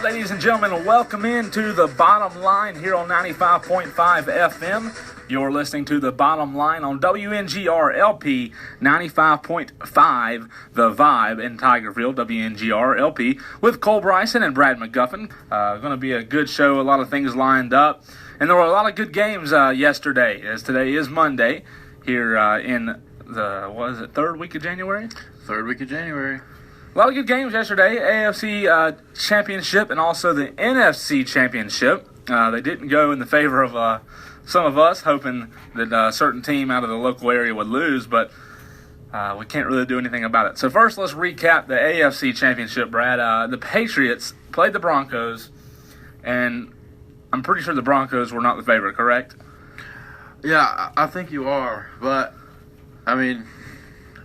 Ladies and gentlemen, welcome into The Bottom Line here on 95.5 FM. You're listening to The Bottom Line on WNGR LP 95.5, The Vibe in Tigerfield, WNGR LP, with Cole Bryson and Brad McGuffin. Going to be a good show, a lot of things lined up. And there were a lot of good games yesterday, as today is Monday, here in the, third week of January? Third week of January. A lot of good games yesterday. AFC Championship and also the NFC Championship. They didn't go in the favor of some of us, hoping that a certain team out of the local area would lose, but we can't really do anything about it. So first, let's recap the AFC Championship, Brad. The Patriots played the Broncos, and I'm pretty sure the Broncos were not the favorite, correct? Yeah, I think you are, but, I mean,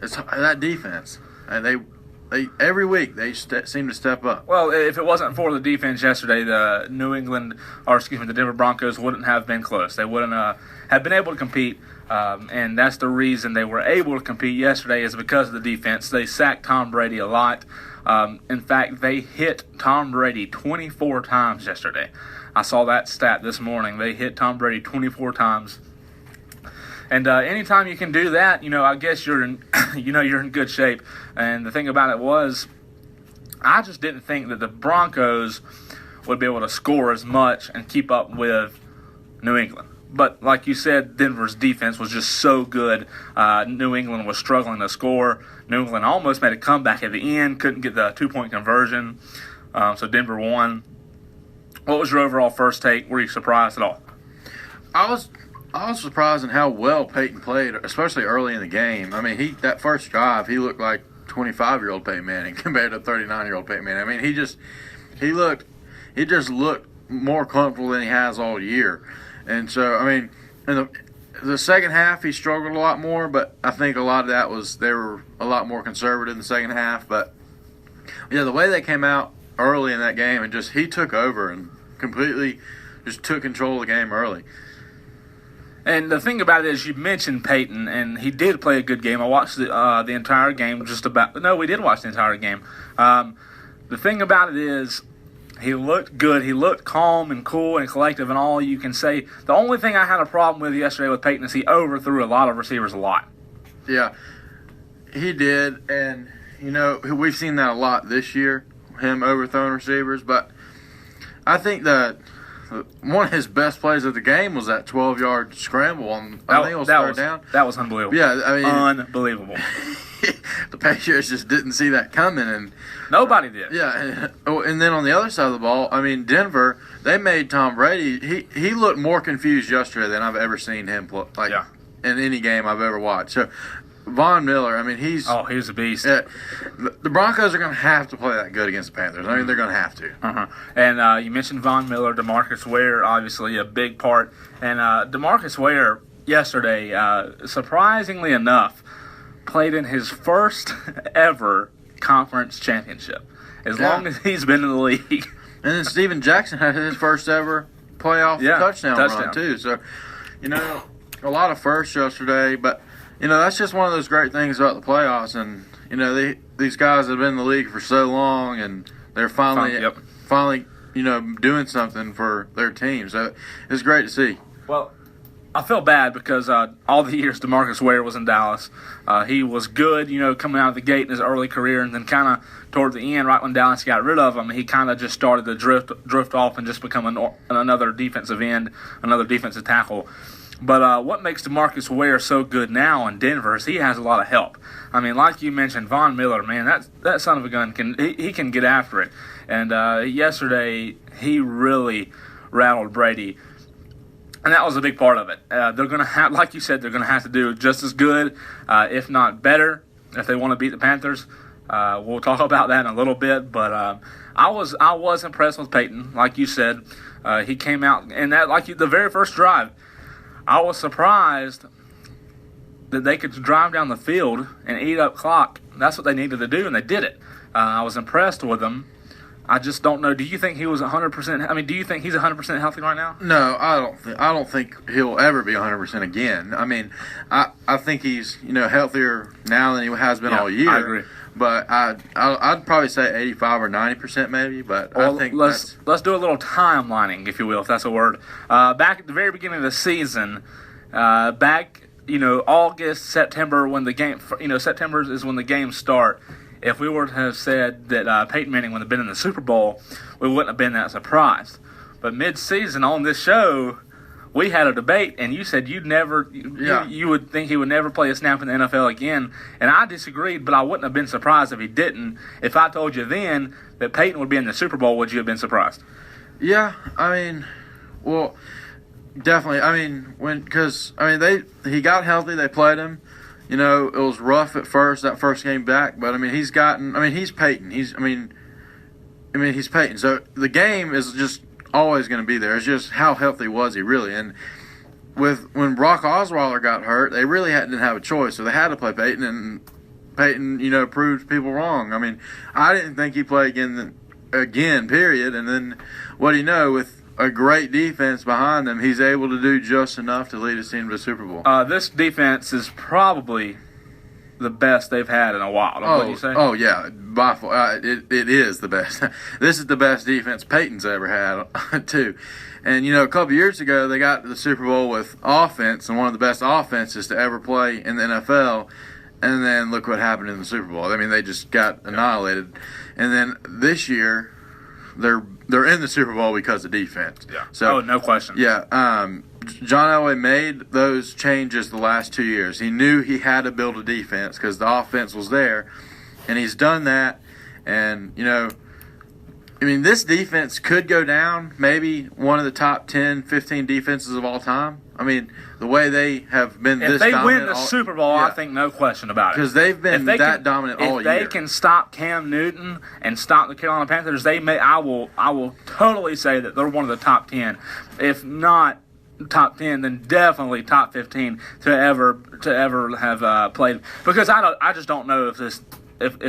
it's that defense, and they every week they seem to step up. Well, if it wasn't for the defense yesterday, the the Denver Broncos wouldn't have been close. They wouldn't have been able to compete, and that's the reason they were able to compete yesterday is because of the defense. They sacked Tom Brady a lot. In fact, they hit Tom Brady 24 times yesterday. I saw that stat this morning. They hit Tom Brady 24 times. And anytime you can do that, I guess you're in, you're in good shape. And the thing about it was, I just didn't think that the Broncos would be able to score as much and keep up with New England. But like you said, Denver's defense was just so good. New England was struggling to score. New England almost made a comeback at the end, couldn't get the 2-point conversion. So Denver won. What was your overall first take? Were you surprised at all? I was surprised in how well Peyton played, especially early in the game. I mean, that first drive, he looked like 25-year-old Peyton Manning compared to 39-year-old Peyton Manning. I mean, he just looked more comfortable than he has all year. And so, I mean, in the second half, he struggled a lot more, but I think a lot of that was they were a lot more conservative in the second half. But, yeah, the way they came out early in that game and he took over and completely just took control of the game early. And the thing about it is, you mentioned Peyton, and he did play a good game. I watched the entire game we did watch the entire game. The thing about it is, he looked good. He looked calm and cool and collective and all you can say. The only thing I had a problem with yesterday with Peyton is he overthrew a lot of receivers a lot. Yeah, he did. And, we've seen that a lot this year, him overthrowing receivers. But I think that one of his best plays of the game was that 12-yard scramble on third down. That was unbelievable. Yeah, I mean, unbelievable. The Patriots just didn't see that coming, and nobody did. Yeah, and then on the other side of the ball, I mean, Denver, they made Tom Brady. He looked more confused yesterday than I've ever seen him play. In any game I've ever watched. So Von Miller, I mean, he's a beast. The Broncos are going to have to play that good against the Panthers. I mean, they're going to have to. Uh-huh. And you mentioned Von Miller, DeMarcus Ware, obviously a big part. And DeMarcus Ware yesterday, surprisingly enough, played in his first ever conference championship. As long as he's been in the league. And then Steven Jackson had his first ever playoff touchdown run, too. So, a lot of firsts yesterday, but that's just one of those great things about the playoffs. And, these guys have been in the league for so long, and they're finally, doing something for their team. So it's great to see. Well, I feel bad because all the years DeMarcus Ware was in Dallas, he was good, coming out of the gate in his early career, and then kind of toward the end, right when Dallas got rid of him, he kind of just started to drift off and just become another defensive end, another defensive tackle. But what makes DeMarcus Ware so good now in Denver is he has a lot of help. I mean, like you mentioned, Von Miller, man, that son of a gun he can get after it. And yesterday he really rattled Brady, and that was a big part of it. They're going to have, like you said, they're going to have to do just as good, if not better, if they want to beat the Panthers. We'll talk about that in a little bit, but I was impressed with Peyton, like you said. He came out and the very first drive. I was surprised that they could drive down the field and eat up clock. That's what they needed to do, and they did it. I was impressed with them. I just don't know. Do you think he was 100%? I mean, do you think he's 100% healthy right now? No, I don't think he'll ever be 100% again. I mean, I think he's healthier now than he has been all year. I agree. But I'd probably say 85 or 90% maybe. But well, I think let's do a little timelining, if you will, if that's a word. Back at the very beginning of the season, August, September, when the game, September is when the games start. If we were to have said that Peyton Manning would have been in the Super Bowl, we wouldn't have been that surprised. But mid-season on this show, we had a debate, and you said you would think he would never play a snap in the NFL again, and I disagreed, but I wouldn't have been surprised if he didn't. If I told you then that Peyton would be in the Super Bowl, would you have been surprised? Yeah, definitely. He got healthy, they played him. It was rough at first, that first game back, but he's Peyton. He's Peyton. So the game is just always going to be there. It's just how healthy was he really? And when Brock Osweiler got hurt, they really didn't have a choice, so they had to play Peyton, and Peyton, proved people wrong. I didn't think he'd play again, period. And then what do you know, with a great defense behind him, he's able to do just enough to lead his team to the Super Bowl. This defense is probably the best they've had in a while. What do you say? Oh, yeah. By far, it is the best. This is the best defense Peyton's ever had, too. And, a couple years ago, they got to the Super Bowl with offense, and one of the best offenses to ever play in the NFL. And then look what happened in the Super Bowl. They just got annihilated. And then this year, they're in the Super Bowl because of defense. Yeah. So, no question. Yeah. John Elway made those changes the last 2 years. He knew he had to build a defense because the offense was there, and he's done that. And, this defense could go down, maybe one of the top 10, 15 defenses of all time. The way they have been this dominant. If they win the Super Bowl, I think no question about it. Because they've been dominant all year. If they can stop Cam Newton and stop the Carolina Panthers, I will totally say that they're one of the top 10. If not top 10, then definitely top 15 to ever have played. Because I just don't know if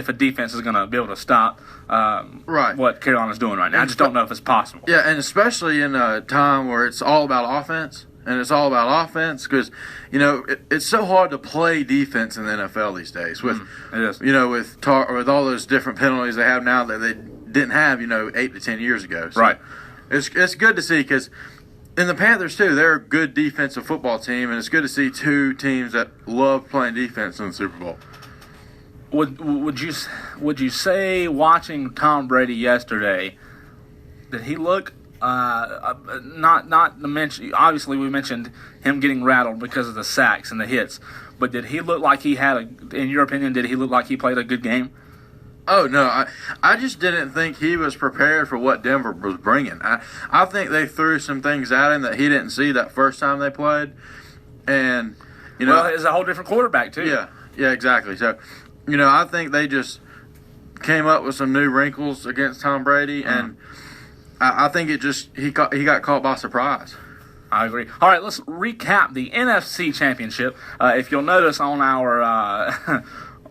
a defense is going to be able to stop what Carolina's doing right now. I just don't know if it's possible. Yeah, and especially in a time where it's all about offense. And it's all about offense because, it's so hard to play defense in the NFL these days with, it is. With all those different penalties they have now that they didn't have, 8 to 10 years ago. So right. It's good to see because in the Panthers, too, they're a good defensive football team, and it's good to see two teams that love playing defense in the Super Bowl. Would you say watching Tom Brady yesterday, did he look not to mention, obviously we mentioned him getting rattled because of the sacks and the hits, but did he look like in your opinion, did he look like he played a good game? Oh, no, I just didn't think he was prepared for what Denver was bringing. I think they threw some things at him that he didn't see that first time they played, and, well, it's a whole different quarterback, too. Yeah, exactly. So, I think they just came up with some new wrinkles against Tom Brady, and I think he got caught by surprise. I agree. All right, let's recap the NFC Championship. If you'll notice on our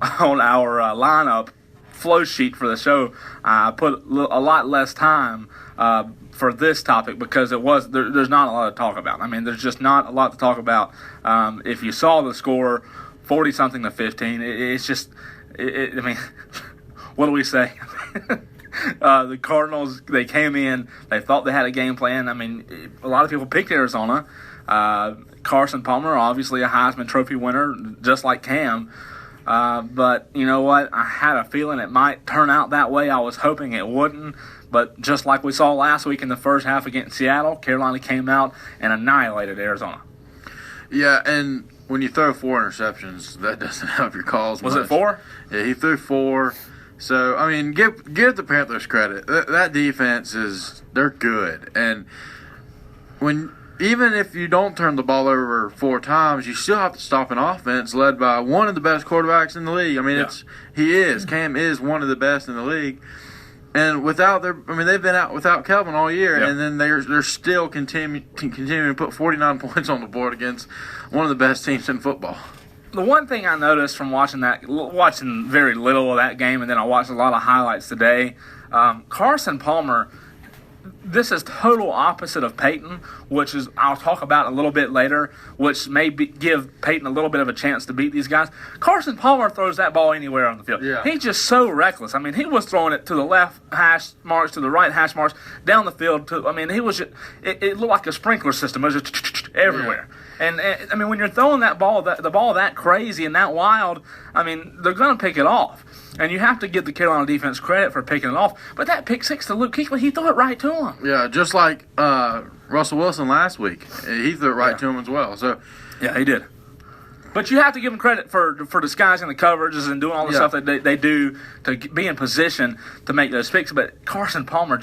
lineup flow sheet for the show, I put a lot less time for this topic because there's not a lot to talk about. There's just not a lot to talk about. If you saw the score, 40-something to 15, it's just, what do we say? The Cardinals, they came in, they thought they had a game plan. A lot of people picked Arizona. Carson Palmer, obviously a Heisman Trophy winner, just like Cam. But you know what? I had a feeling it might turn out that way. I was hoping it wouldn't. But just like we saw last week in the first half against Seattle, Carolina came out and annihilated Arizona. Yeah, and when you throw 4 interceptions, that doesn't help your calls much. Was it 4? Yeah, he threw 4. So, give the Panthers credit. That defense they're good. And even if you don't turn the ball over 4 times, you still have to stop an offense led by one of the best quarterbacks in the league. Cam is one of the best in the league. And they've been out without Kelvin all year, and then they're still continuing to put 49 points on the board against one of the best teams in football. The one thing I noticed from watching very little of that game, and then I watched a lot of highlights today, Carson Palmer, this is total opposite of Peyton, which is I'll talk about a little bit later, which may give Peyton a little bit of a chance to beat these guys. Carson Palmer throws that ball anywhere on the field. Yeah. He's just so reckless. I mean, he was throwing it to the left hash marks, to the right hash marks, down the field. He was just, it looked like a sprinkler system. It was just everywhere. Yeah. And I mean, when you're throwing that ball, the ball that crazy and that wild, I mean, they're going to pick it off. And you have to give the Carolina defense credit for picking it off. But that pick six to Luke Kuechly, he threw it right to him. Yeah, just like Russell Wilson last week. He threw it right to him as well. So, yeah, he did. But you have to give him credit for disguising the coverages and doing all the stuff that they do to be in position to make those picks. But Carson Palmer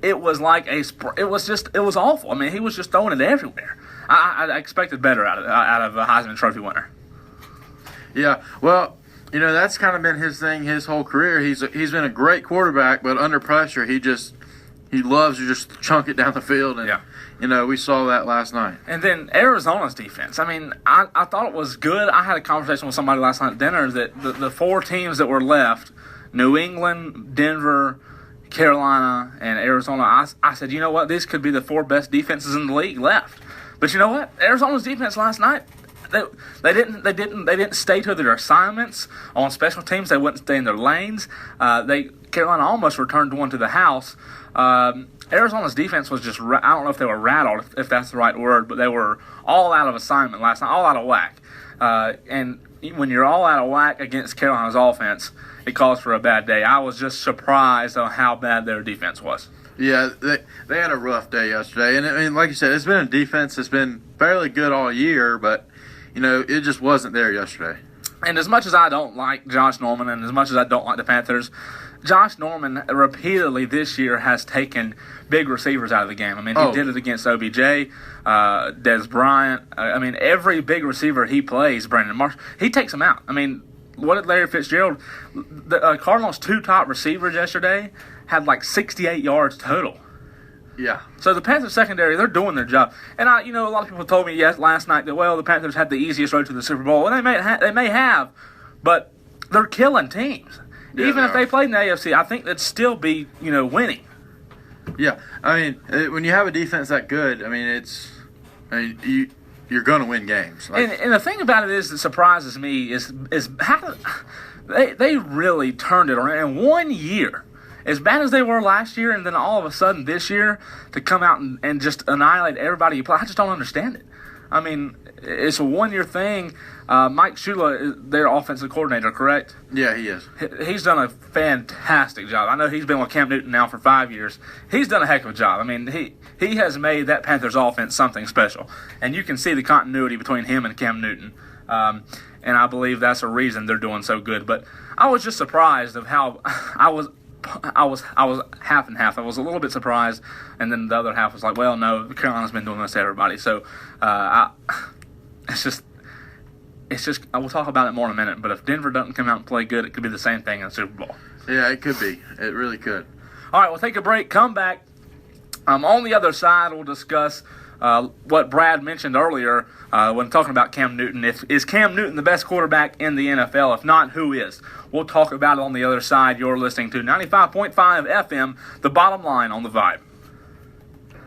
it was like it was awful. I mean, he was just throwing it everywhere. I expected better out of a Heisman Trophy winner. Yeah, well, that's kind of been his thing his whole career. He's been a great quarterback, but under pressure, he loves to just chunk it down the field. And, we saw that last night. And then Arizona's defense. I mean, I thought it was good. I had a conversation with somebody last night at dinner that the four teams that were left, New England, Denver, Carolina, and Arizona, I said, you know what? These could be the four best defenses in the league left. But you know what? Arizona's defense last night, they didn't stay to their assignments on special teams. They wouldn't stay in their lanes. Carolina almost returned one to the house. Arizona's defense was just, I don't know if they were rattled, if that's the right word, but they were all out of assignment last night, all out of whack. And when you're all out of whack against Carolina's offense, it calls for a bad day. I was just surprised on how bad their defense was. Yeah, they had a rough day yesterday. And, I mean, like you said, it's been a defense that's been fairly good all year, but, it just wasn't there yesterday. And as much as I don't like Josh Norman and as much as I don't like the Panthers, Josh Norman repeatedly this year has taken big receivers out of the game. I mean, he did it against OBJ, Dez Bryant. I mean, every big receiver he plays, Brandon Marshall, he takes them out. I mean, what did Larry Fitzgerald, the Cardinals' two top receivers yesterday had like 68 yards total. Yeah. So the Panthers secondary, they're doing their job. And a lot of people told me last night that the Panthers had the easiest road to the Super Bowl, and they may have, but they're killing teams. Yeah, even if they played in the AFC, I think they'd still be winning. Yeah, I mean, when you have a defense that good, you're going to win games. And the thing about it is that surprises me is how they really turned it around in 1 year. As bad as they were last year, and then all of a sudden this year to come out and just annihilate everybody you play, I just don't understand it. I mean, it's a 1 year thing. Mike Shula is their offensive coordinator, correct? Yeah, he is. He's done a fantastic job. I know he's been with Cam Newton now for 5 years. He's done a heck of a job. I mean, he has made that Panthers offense something special. And you can see the continuity between him and Cam Newton. And I believe that's a reason they're doing so good. But I was just surprised of how I was half and half. I was a little bit surprised, and then the other half was like, well, no, Carolina's been doing this to everybody. So it's just I will talk about it more in a minute. But if Denver doesn't come out and play good, it could be the same thing in the Super Bowl. Yeah, it could be. It really could. All right, we'll take a break. Come back. On the other side, we'll discuss what Brad mentioned earlier when talking about Cam Newton. Is Cam Newton the best quarterback in the NFL? If not, who is? We'll talk about it on the other side. You're listening to 95.5 FM, The Bottom Line on The Vibe.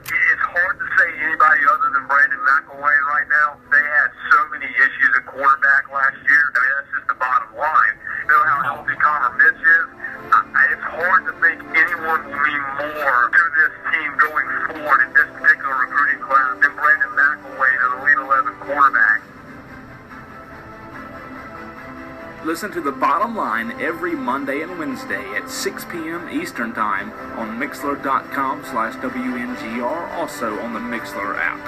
It's hard to say anybody other than Brandon McElwain right now. They had so many issues at quarterback last year. I mean, that's just the bottom line. You know how healthy Connor Mitch is? It's hard to think anyone will mean more to this team going forward in this particular recruiting class than Brandon McElwain, an Elite 11 quarterback. Listen to The Bottom Line every Monday and Wednesday at 6 p.m. Eastern Time on Mixlr.com/WNGR, also on the Mixlr app.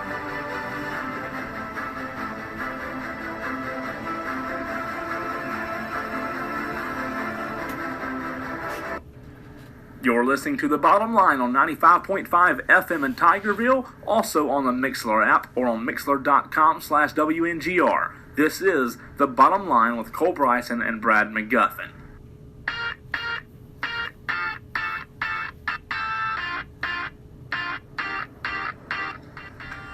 You're listening to The Bottom Line on 95.5 FM in Tigerville, also on the Mixlr app or on Mixlr.com/WNGR. This is The Bottom Line with Cole Bryson and Brad McGuffin.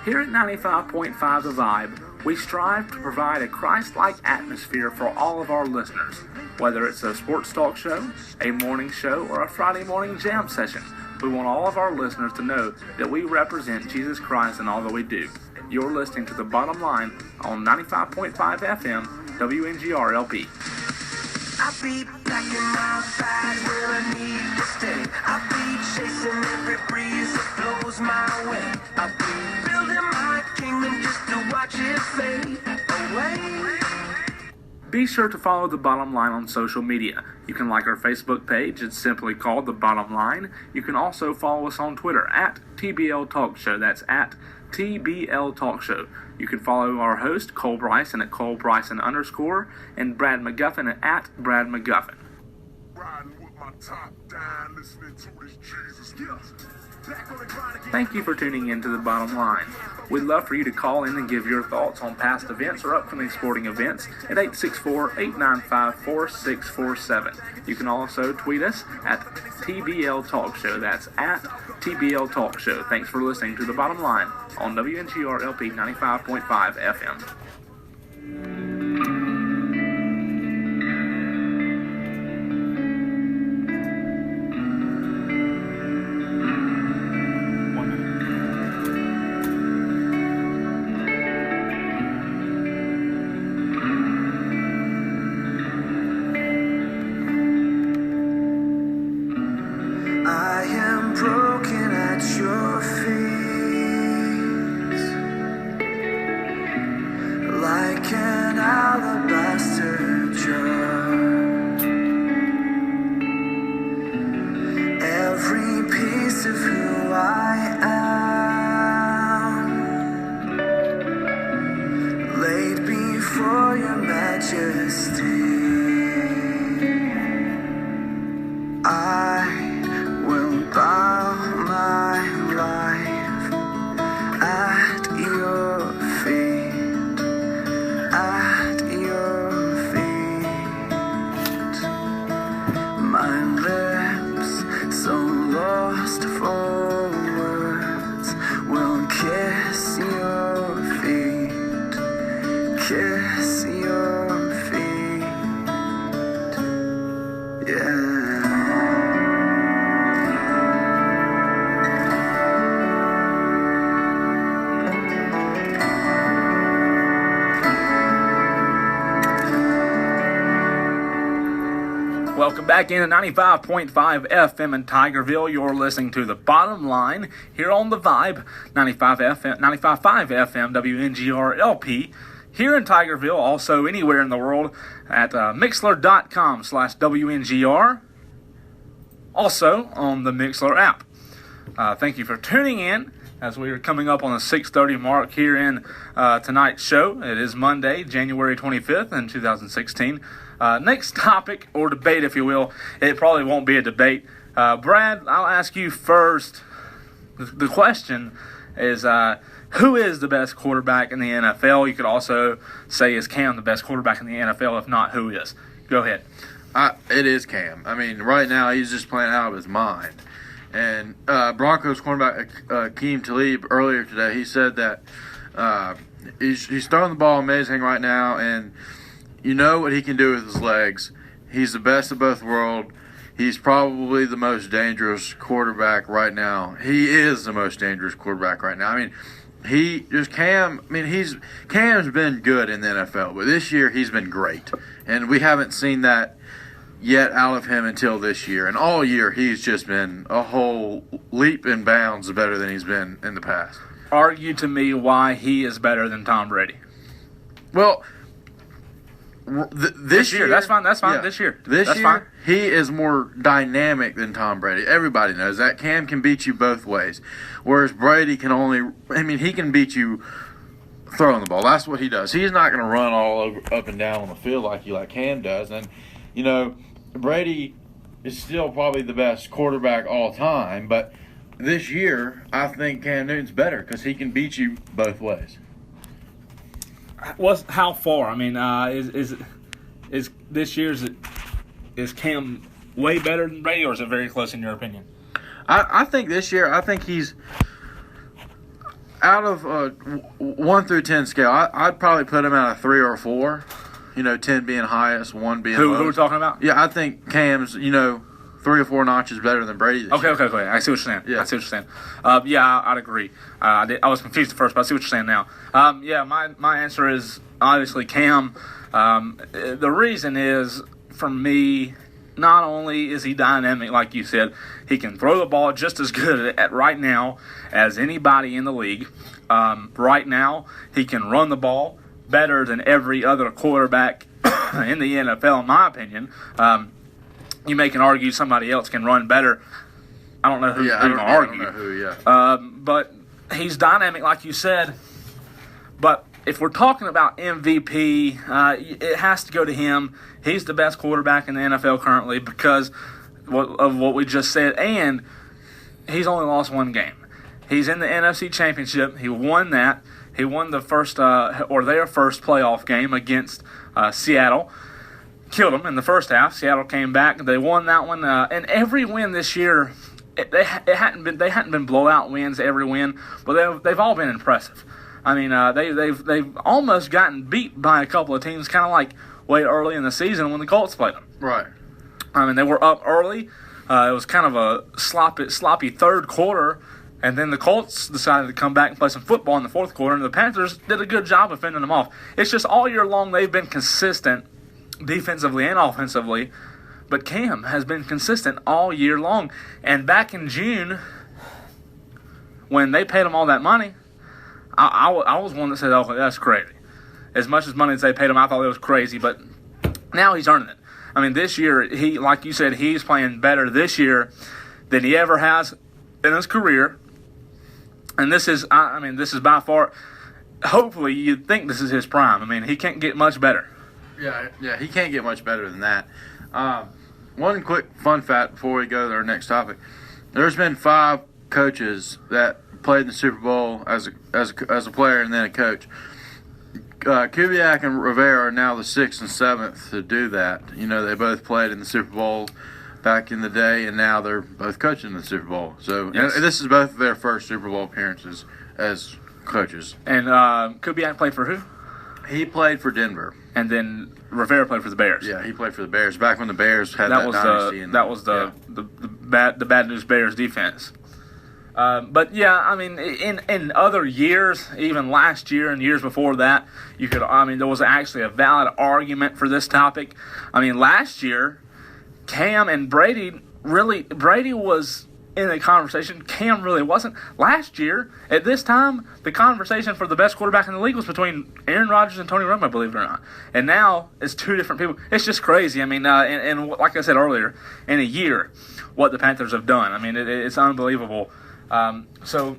Here at 95.5 The Vibe, we strive to provide a Christ-like atmosphere for all of our listeners. Whether it's a sports talk show, a morning show, or a Friday morning jam session, We want all of our listeners to know that we represent Jesus Christ in all that we do. You're listening to The Bottom Line on 95.5 FM, WNGR LP. I be packing my bag where I need to stay. I be chasing every breeze that blows my way. I be building my kingdom just to watch it fade away. Be sure to follow The Bottom Line on social media. You can like our Facebook page. It's simply called The Bottom Line. You can also follow us on Twitter at TBL Talk Show. That's at TBL Talk Show. You can follow our host, Cole Bryson, at Cole Bryson _ and Brad McGuffin at Brad McGuffin. Riding with my top down, listening to this Jesus. Thank you for tuning in to The Bottom Line. We'd love for you to call in and give your thoughts on past events or upcoming sporting events at 864-895-4647. You can also tweet us at TBL Talk Show. That's at TBL Talk Show. Thanks for listening to The Bottom Line on WNGR LP 95.5 FM. Welcome back in at 95.5 FM in Tigerville. You're listening to The Bottom Line here on The Vibe, 95.5 FM WNGR LP. Here in Tigerville, also anywhere in the world at Mixlr.com/WNGR. Also on the Mixlr app. Thank you for tuning in as we are coming up on the 6:30 mark here in tonight's show. It is Monday, January 25th in 2016. Next topic, or debate if you will, it probably won't be a debate. Brad, I'll ask you first. The question is, who is the best quarterback in the NFL? You could also say, is Cam the best quarterback in the NFL? If not, who is? Go ahead. It is Cam. I mean, right now he's just playing out of his mind. And Broncos cornerback Akeem Talib earlier today, he said that he's throwing the ball amazing right now, and you know what he can do with his legs. He's the best of both worlds. He's probably the most dangerous quarterback right now. He is the most dangerous quarterback right now. I mean, Cam's been good in the NFL, but this year he's been great. And we haven't seen that yet out of him until this year. And all year he's just been a whole leap and bounds better than he's been in the past. Argue to me why he is better than Tom Brady. Well, this year, that's fine. Yeah. This year, fine. He is more dynamic than Tom Brady. Everybody knows that. Cam can beat you both ways, whereas Brady can he can beat you throwing the ball. That's what he does. He's not going to run all over, up and down on the field like Cam does. And Brady is still probably the best quarterback all time, but this year I think Cam Newton's better because he can beat you both ways. How far? I mean, is this year's is Cam way better than Brady, or is it very close in your opinion? I think this year, he's out of 1 through 10 scale. I'd probably put him at a 3 or 4. 10 being highest, 1 being lowest. Who we're talking about? Yeah, I think Cam's 3 or 4 notches better than Brady this year. Okay. I see what you're saying. Yeah. I see what you're saying. I'd agree. I was confused at first, but I see what you're saying now. My answer is obviously Cam. The reason is, for me, not only is he dynamic, like you said, he can throw the ball just as good at right now as anybody in the league. Right now, he can run the ball better than every other quarterback in the NFL, in my opinion. You may can argue somebody else can run better. I don't know who you're going to argue. I don't know who, but he's dynamic, like you said. But if we're talking about MVP, it has to go to him. He's the best quarterback in the NFL currently because of what we just said. And he's only lost one game. He's in the NFC Championship. He won that. He won the first, their first playoff game against Seattle. Killed them in the first half. Seattle came back. They won that one. And every win this year, they hadn't been blowout wins every win, but they've all been impressive. I mean, they've almost gotten beat by a couple of teams, kind of like way early in the season when the Colts played them. Right. I mean, they were up early. It was kind of a sloppy third quarter, and then the Colts decided to come back and play some football in the fourth quarter, and the Panthers did a good job of fending them off. It's just all year long they've been consistent defensively and offensively, but Cam has been consistent all year long. And back in June, when they paid him all that money, I was one that said, "Oh, that's crazy." As much as money as they paid him, I thought it was crazy. But now he's earning it. I mean, this year, like you said, he's playing better this year than he ever has in his career. And this is by far, hopefully, you'd think this is his prime. I mean, he can't get much better. Yeah, he can't get much better than that. One quick fun fact before we go to our next topic. There's been 5 coaches that played in the Super Bowl as a player and then a coach. Kubiak and Rivera are now the 6th and 7th to do that. You know, they both played in the Super Bowl back in the day, and now they're both coaching the Super Bowl. So yes. And this is both their first Super Bowl appearances as coaches. And Kubiak played for who? He played for Denver. And then Rivera played for the Bears. Yeah, he played for the Bears back when the Bears had that dynasty. That was the Bad News Bears defense. But yeah, I mean, in other years, even last year and years before that, there was actually a valid argument for this topic. I mean, last year, Cam and Brady was in a conversation. Cam really wasn't. Last year, at this time, the conversation for the best quarterback in the league was between Aaron Rodgers and Tony Romo, believe it or not. And now it's 2 different people. It's just crazy. I mean, and like I said earlier, in a year, what the Panthers have done. I mean, it's unbelievable. So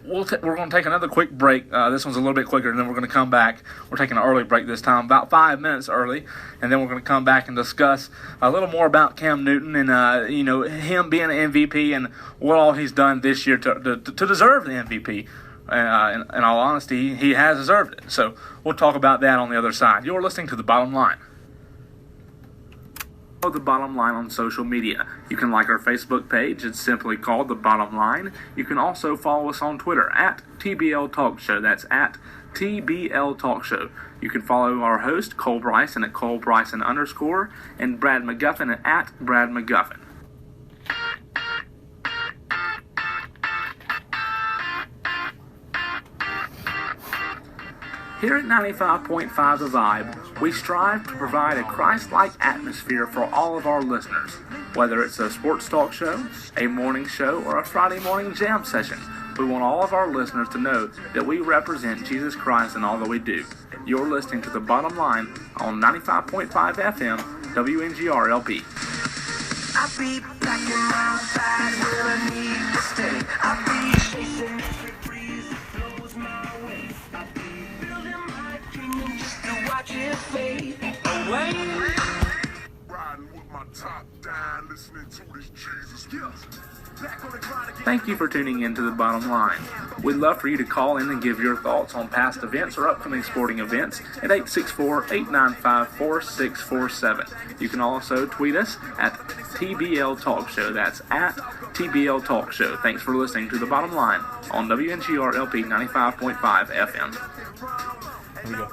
we're going to take another quick break. This one's a little bit quicker, and then we're going to come back. We're taking an early break this time, about 5 minutes early, and then we're going to come back and discuss a little more about Cam Newton and him being an MVP and what all he's done this year to deserve the MVP. In all honesty, he has deserved it. So we'll talk about that on the other side. You're listening to The Bottom Line. The Bottom Line on social media. You can like our Facebook page. It's simply called The Bottom Line. You can also follow us on Twitter at TBL Talk Show. That's at TBL Talk Show. You can follow our host, Cole Bryson, at Cole Bryson _ and Brad McGuffin at Brad McGuffin. Here at 95.5 The Vibe, we strive to provide a Christ-like atmosphere for all of our listeners. Whether it's a sports talk show, a morning show, or a Friday morning jam session, we want all of our listeners to know that we represent Jesus Christ in all that we do. You're listening to The Bottom Line on 95.5 FM, WNGR LP. I'll be back in my bag where I need to stay. I'll be chasing every breeze that blows my way. I'll be building my kingdom just to watch it fade away. Riding with my top down, listening to this Jesus music. Thank you for tuning in to The Bottom Line. We'd love for you to call in and give your thoughts on past events or upcoming sporting events at 864-895-4647. You can also tweet us at TBL Talk Show. That's at TBL Talk Show. Thanks for listening to The Bottom Line on WNGR LP 95.5 FM. Here we go.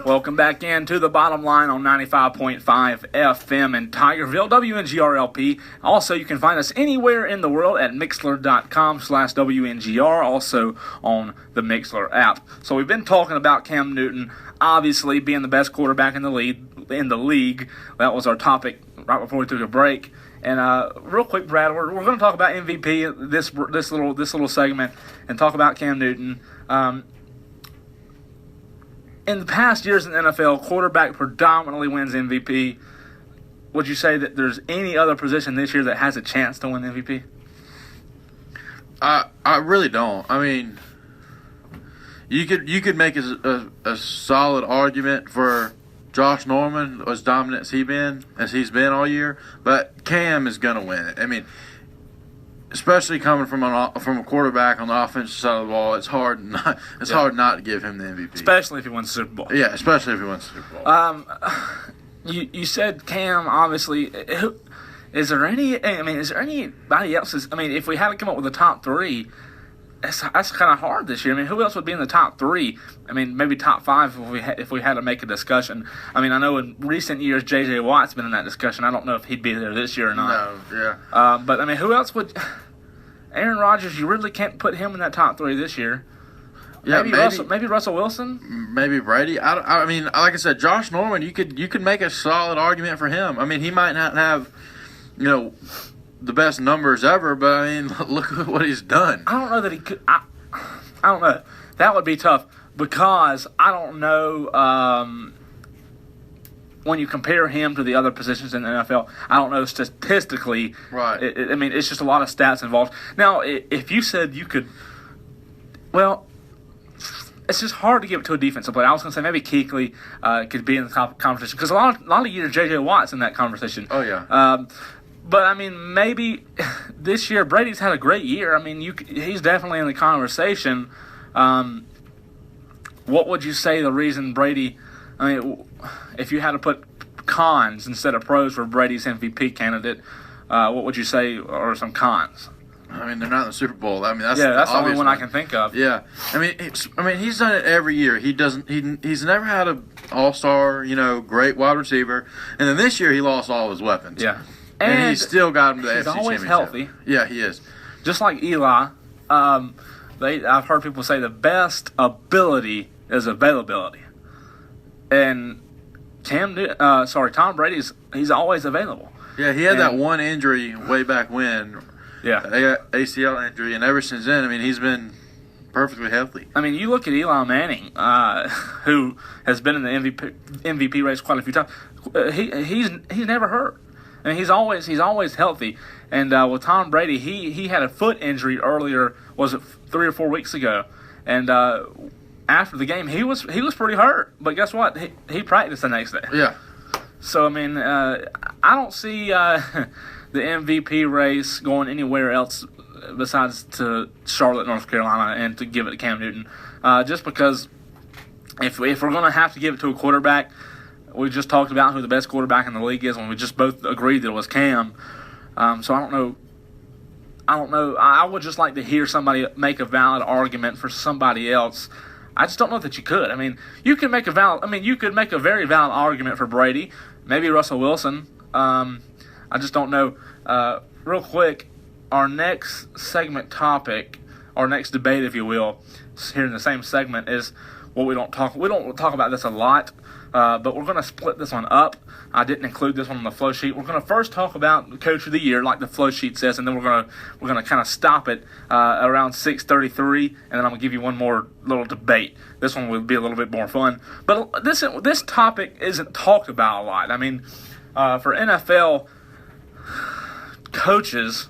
Welcome back into the bottom line on 95.5 FM in Tigerville, WNGRLP. Also, you can find us anywhere in the world at Mixlr.com/WNGR, also on the Mixlr app. So we've been talking about Cam Newton, obviously being the best quarterback in the league. That was our topic right before we took a break. And real quick, Brad, we're going to talk about MVP this little segment and talk about Cam Newton. In the past years in the NFL, quarterback predominantly wins MVP. Would you say that there's any other position this year that has a chance to win MVP? I really don't. I mean, you could make a solid argument for Josh Norman, as dominant as he's been all year, but Cam is going to win it. I mean, especially coming from a quarterback on the offensive side of the ball, it's hard not to give him the MVP. Especially if he wins the Super Bowl. Yeah, especially if he wins the Super Bowl. You said Cam, obviously. Is there anybody else? If we had to come up with a top three, that's kind of hard this year. I mean, who else would be in the top three? I mean, maybe top five if we had to make a discussion. I mean, I know in recent years J.J. Watt's been in that discussion. I don't know if he'd be there this year or not. No, yeah. But I mean, who else would? Aaron Rodgers, you really can't put him in that top three this year. Yeah, maybe Russell Wilson. Maybe Brady. I mean, like I said, Josh Norman. You could make a solid argument for him. I mean, he might not have, the best numbers ever, but I mean, look at what he's done. I don't know that he could. I don't know. That would be tough because I don't know. When you compare him to the other positions in the NFL, I don't know statistically. Right. It's just a lot of stats involved. Now, if you said you could, well, it's just hard to give it to a defensive player. I was going to say maybe Kuechly could be in the conversation because a lot of years J.J. Watt's in that conversation. Oh yeah. But I mean, maybe this year Brady's had a great year. I mean, he's definitely in the conversation. What would you say the reason Brady? I mean, if you had to put cons instead of pros for Brady's MVP candidate, what would you say are some cons? I mean, they're not in the Super Bowl. I mean, that's the only one I can think of. Yeah, I mean, he's done it every year. He's never had an all-star, great wide receiver, and then this year he lost all of his weapons. Yeah, and he still got him to the AFC Championship. He's always healthy. Yeah, he is. Just like Eli, I've heard people say the best ability is availability. And Tom Brady's he's always available. Yeah, he had that one injury way back when. Yeah, ACL injury, and ever since then, I mean, he's been perfectly healthy. I mean, you look at Eli Manning, who has been in the MVP race quite a few times. He's never hurt. I mean, he's always healthy. And with Tom Brady, he had a foot injury earlier. Was it 3 or 4 weeks ago? And after the game, he was pretty hurt, but guess what? He practiced the next day. Yeah. So I mean, I don't see the MVP race going anywhere else besides to Charlotte, North Carolina, and to give it to Cam Newton. Just because if we're going to have to give it to a quarterback, we just talked about who the best quarterback in the league is, and we just both agreed that it was Cam. So I don't know. I would just like to hear somebody make a valid argument for somebody else. I just don't know that you could. I mean, you could make a very valid argument for Brady, maybe Russell Wilson. I just don't know. Real quick, our next segment topic, our next debate, if you will, here in the same segment is what we don't talk about this a lot, but we're going to split this one up. I didn't include this one on the flow sheet. We're going to first talk about Coach of the Year, like the flow sheet says, and then we're going to kind of stop it around 6:33, and then I'm going to give you one more little debate. This one will be a little bit more fun. But this topic isn't talked about a lot. I mean, for NFL coaches,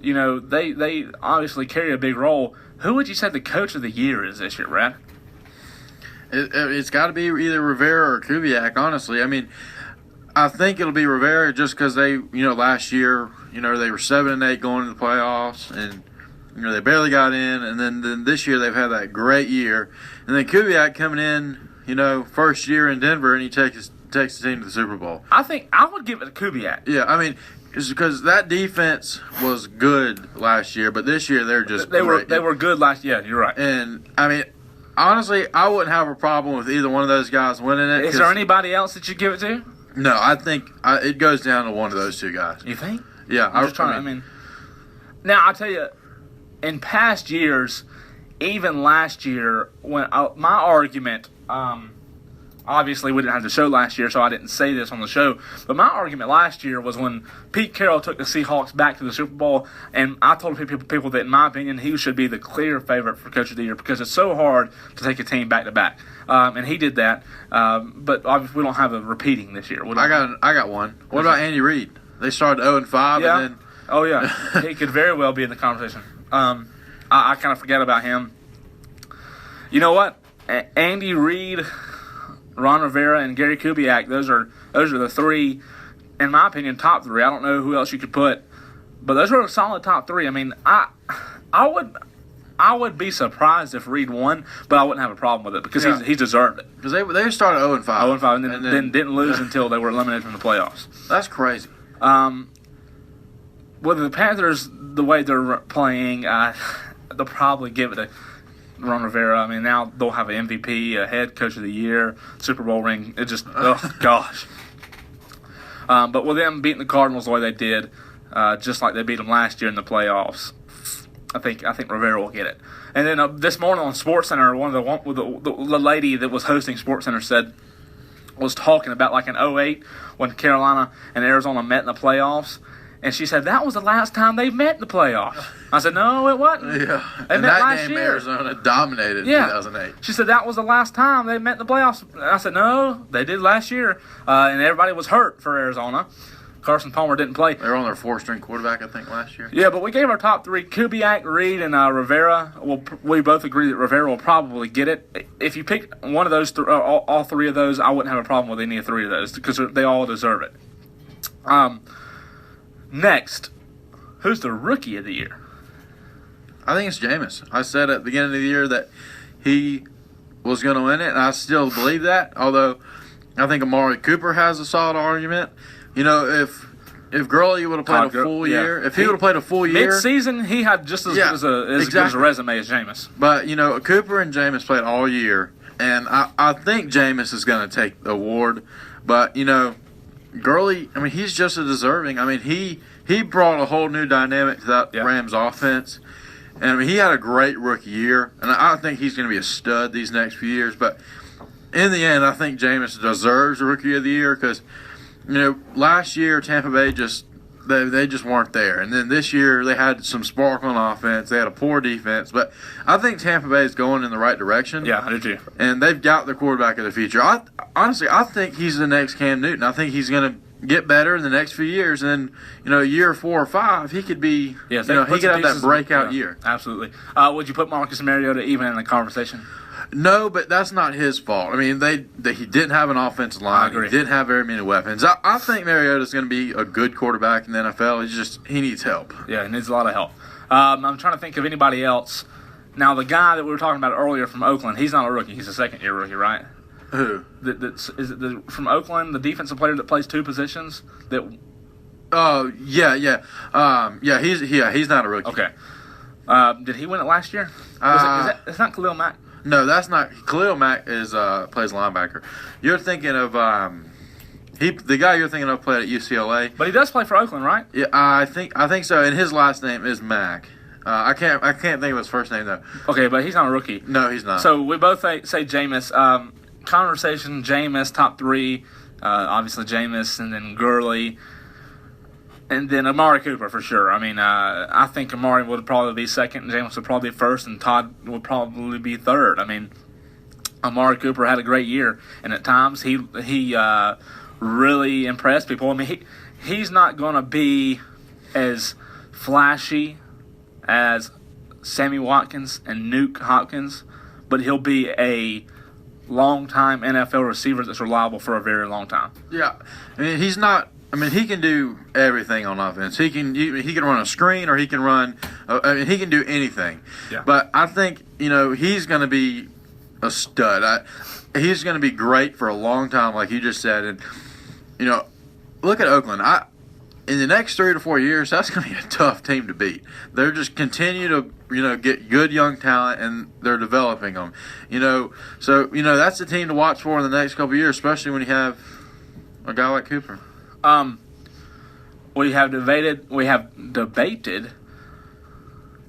they obviously carry a big role. Who would you say the Coach of the Year is this year, Brad? It's got to be either Rivera or Kubiak, honestly. I mean, I think it'll be Rivera just because they, last year, they were 7-8 going to the playoffs, and they barely got in, and then this year they've had that great year, and then Kubiak coming in, first year in Denver, and he takes the team to the Super Bowl. I think I would give it to Kubiak. Yeah, I mean, it's because that defense was good last year, but this year they're just great. They were good last year. Yeah, you're right. And I mean, honestly, I wouldn't have a problem with either one of those guys winning it. Is there anybody else that you give it to? No, I think it goes down to one of those two guys. You think? Yeah, I'm just trying. I mean, now I'll tell you, in past years, even last year, when my argument, obviously we didn't have the show last year, so I didn't say this on the show. But my argument last year was when Pete Carroll took the Seahawks back to the Super Bowl, and I told people that, in my opinion, he should be the clear favorite for Coach of the Year because it's so hard to take a team back to back, and he did that. But obviously, we don't have a repeating this year. I got one. What about Andy Reid? They started 0-5, yeah. and then oh yeah, he could very well be in the conversation. I kind of forget about him. You know what? Andy Reid, Ron Rivera, and Gary Kubiak. Those are the three, in my opinion, top three. I don't know who else you could put, but those are a solid top three. I mean, I would be surprised if Reid won, but I wouldn't have a problem with it because he's deserved it. Because they started 0-5. 0-5, and then didn't lose until they were eliminated from the playoffs. That's crazy. With the Panthers, the way they're playing, they'll probably give it to Ron Rivera. I mean, now they'll have an MVP, a head coach of the year, Super Bowl ring. It just, oh, gosh. But with them beating the Cardinals the way they did, just like they beat them last year in the playoffs, I think Rivera will get it. And then this morning on SportsCenter, the lady that was hosting SportsCenter was talking about like in 2008 when Carolina and Arizona met in the playoffs. And she said, that was the last time they met in the playoffs. I said, no, it wasn't. Yeah. They met last year. Arizona dominated in 2008. She said, that was the last time they met in the playoffs. I said, no, they did last year. And everybody was hurt for Arizona. Carson Palmer didn't play. They were on their 4th-string quarterback, I think, last year. Yeah, but we gave our top three, Kubiak, Reid, and Rivera. We both agree that Rivera will probably get it. If you pick one of those, all three of those, I wouldn't have a problem with any of three of those because they all deserve it. Next, who's the Rookie of the Year? I think it's Jameis. I said at the beginning of the year that he was going to win it, and I still believe that, although I think Amari Cooper has a solid argument. You know, if Gurley would have played a full year, if he would have played a full year. Mid-season, he had just as good a resume as Jameis. But, you know, Cooper and Jameis played all year, and I think Jameis is going to take the award. But, you know, Gurley, I mean, he's just as deserving. I mean, he brought a whole new dynamic to that Rams offense. And, I mean, he had a great rookie year. And I think he's going to be a stud these next few years. But in the end, I think Jameis deserves the Rookie of the Year because, you know, last year Tampa Bay they just weren't there. And then this year they had some sparkle on offense. They had a poor defense. But I think Tampa Bay is going in the right direction. Yeah, I do too. And they've got the quarterback of the future. Honestly, I think he's the next Cam Newton. I think he's going to get better in the next few years. And then, you know, year 4 or 5, he could be, he could have that breakout year. Absolutely. Would you put Marcus Mariota even in the conversation? No, but that's not his fault. I mean, he didn't have an offensive line. He didn't have very many weapons. I think Mariota's going to be a good quarterback in the NFL. He needs help. Yeah, he needs a lot of help. I'm trying to think of anybody else. Now, the guy that we were talking about earlier from Oakland, he's not a rookie. He's a second-year rookie, right? Who? Is it from Oakland, the defensive player that plays two positions? Oh, yeah. He's not a rookie. Okay. Did he win it last year? It's not Khalil Mack? No, that's not. Khalil Mack plays linebacker. You're thinking of the guy you're thinking of played at UCLA. But he does play for Oakland, right? Yeah, I think so. And his last name is Mack. I can't think of his first name though. Okay, but he's not a rookie. No, he's not. So we both say Jameis. Conversation: Jameis top three. Obviously Jameis, and then Gurley. And then Amari Cooper for sure. I mean, I think Amari would probably be second, and Jameis would probably be first, and Todd would probably be third. I mean, Amari Cooper had a great year, and at times he really impressed people. I mean, he's not going to be as flashy as Sammy Watkins and Nuke Hopkins, but he'll be a long-time NFL receiver that's reliable for a very long time. Yeah, I mean, he's not. I mean, he can do everything on offense. He can run a screen, or he can run. He can do anything. Yeah. But I think he's going to be a stud. He's going to be great for a long time, like you just said. And look at Oakland. in the next 3 to 4 years, that's going to be a tough team to beat. They're just continue to, get good young talent, and they're developing them. So that's the team to watch for in the next couple of years, especially when you have a guy like Cooper. We have debated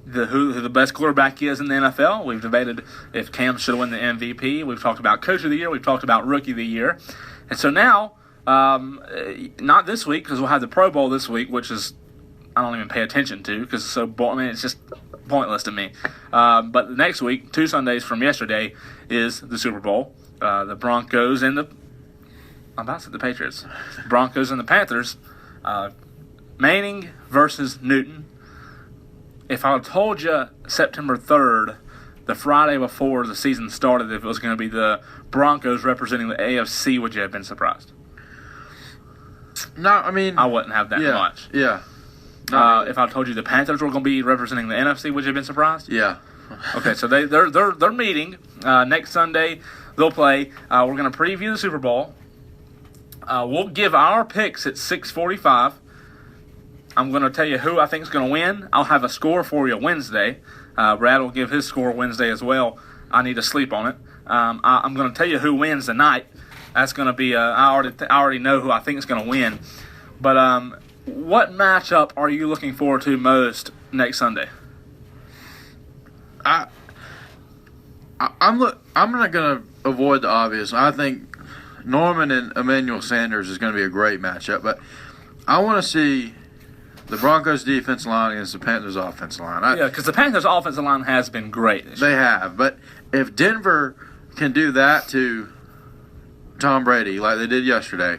who the best quarterback is in the NFL. We've debated if Cam should win the MVP. We've talked about Coach of the Year. We've talked about Rookie of the Year. And so now, not this week because we'll have the Pro Bowl this week, which is I don't even pay attention to because it's so boring. I mean, it's just pointless to me. But the next week, 2 Sundays from yesterday, is the Super Bowl. The Broncos and the Patriots. Broncos and the Panthers. Manning versus Newton. If I had told you September 3rd, the Friday before the season started, if it was going to be the Broncos representing the AFC, would you have been surprised? No, I mean... I wouldn't have that much. Yeah. If I told you the Panthers were going to be representing the NFC, would you have been surprised? Yeah. Okay, so they're meeting next Sunday. They'll play. We're going to preview the Super Bowl. We'll give our picks at 6:45. I'm going to tell you who I think is going to win. I'll have a score for you Wednesday. Brad will give his score Wednesday as well. I need to sleep on it. I'm going to tell you who wins tonight. That's going to be I already know who I think is going to win. But what matchup are you looking forward to most next Sunday? I'm not going to avoid the obvious. I think Norman and Emmanuel Sanders is going to be a great matchup. But I want to see the Broncos' defensive line against the Panthers' offensive line. Because the Panthers' offensive line has been great. They have. But if Denver can do that to Tom Brady like they did yesterday,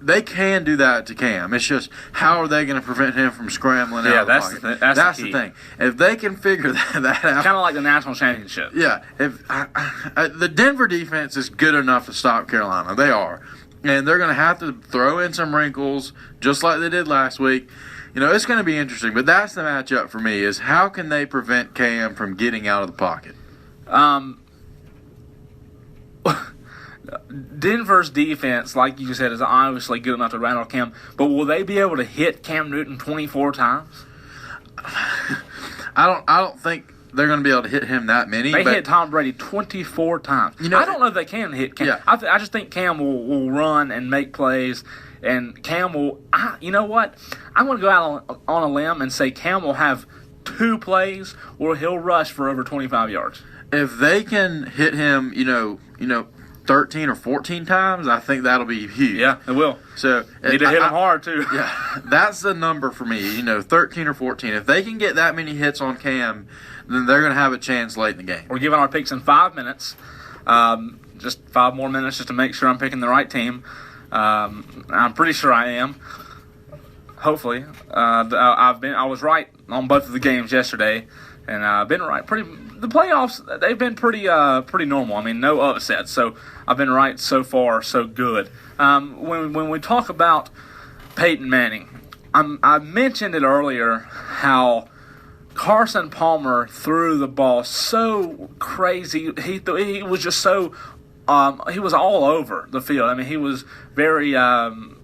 they can do that to Cam. It's just how are they going to prevent him from scrambling out of the pocket? That's the thing. If they can figure that out. Kind of like the national championship. Yeah. If the Denver defense is good enough to stop Carolina. They are. And they're going to have to throw in some wrinkles, just like they did last week. It's going to be interesting. But that's the matchup for me, is how can they prevent Cam from getting out of the pocket? Denver's defense, like you said, is obviously good enough to rattle Cam. But will they be able to hit Cam Newton 24 times? I don't think they're going to be able to hit him that many. They hit Tom Brady 24 times. I don't know if they can hit Cam. Yeah. I just think Cam will run and make plays, and Cam will. You know what? I'm going to go out on a limb and say Cam will have 2 plays where he'll rush for over 25 yards. If they can hit him, 13 or 14 times, I think that'll be huge. Yeah, it will. So need to hit him hard too. Yeah, that's the number for me. 13 or 14. If they can get that many hits on Cam, then they're going to have a chance late in the game. We're giving our picks in 5 minutes. Just 5 more minutes just to make sure I'm picking the right team. I'm pretty sure I am. Hopefully, I was right on both of the games yesterday, and I've been right. The playoffs, they've been pretty normal. I mean, no upsets. So I've been right so far, so good. When we talk about Peyton Manning, I mentioned it earlier how Carson Palmer threw the ball so crazy. He was just so he was all over the field. I mean, he was very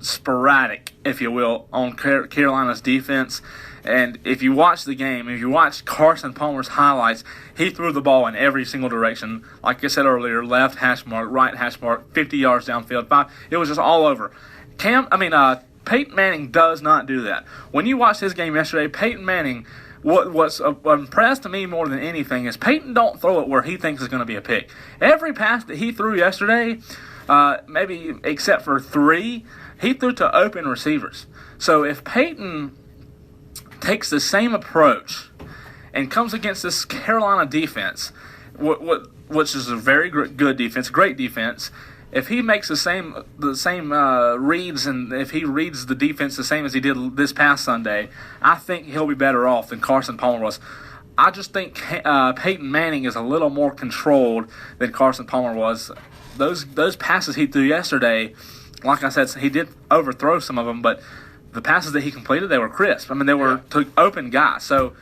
sporadic, if you will, on Carolina's defense. And if you watch the game, if you watch Carson Palmer's highlights, he threw the ball in every single direction. Like I said earlier, left hash mark, right hash mark, 50 yards downfield, 5. It was just all over. Peyton Manning does not do that. When you watch his game yesterday, Peyton Manning, what's impressed to me more than anything is Peyton don't throw it where he thinks is going to be a pick. Every pass that he threw yesterday, maybe except for 3, he threw to open receivers. So if Peyton takes the same approach and comes against this Carolina defense, which is a very good defense, great defense, if he makes the same reads, and if he reads the defense the same as he did this past Sunday, I think he'll be better off than Carson Palmer was. I just think Peyton Manning is a little more controlled than Carson Palmer was. Those passes he threw yesterday, like I said, he did overthrow some of them, but the passes that he completed, they were crisp. I mean, they were to open guys. So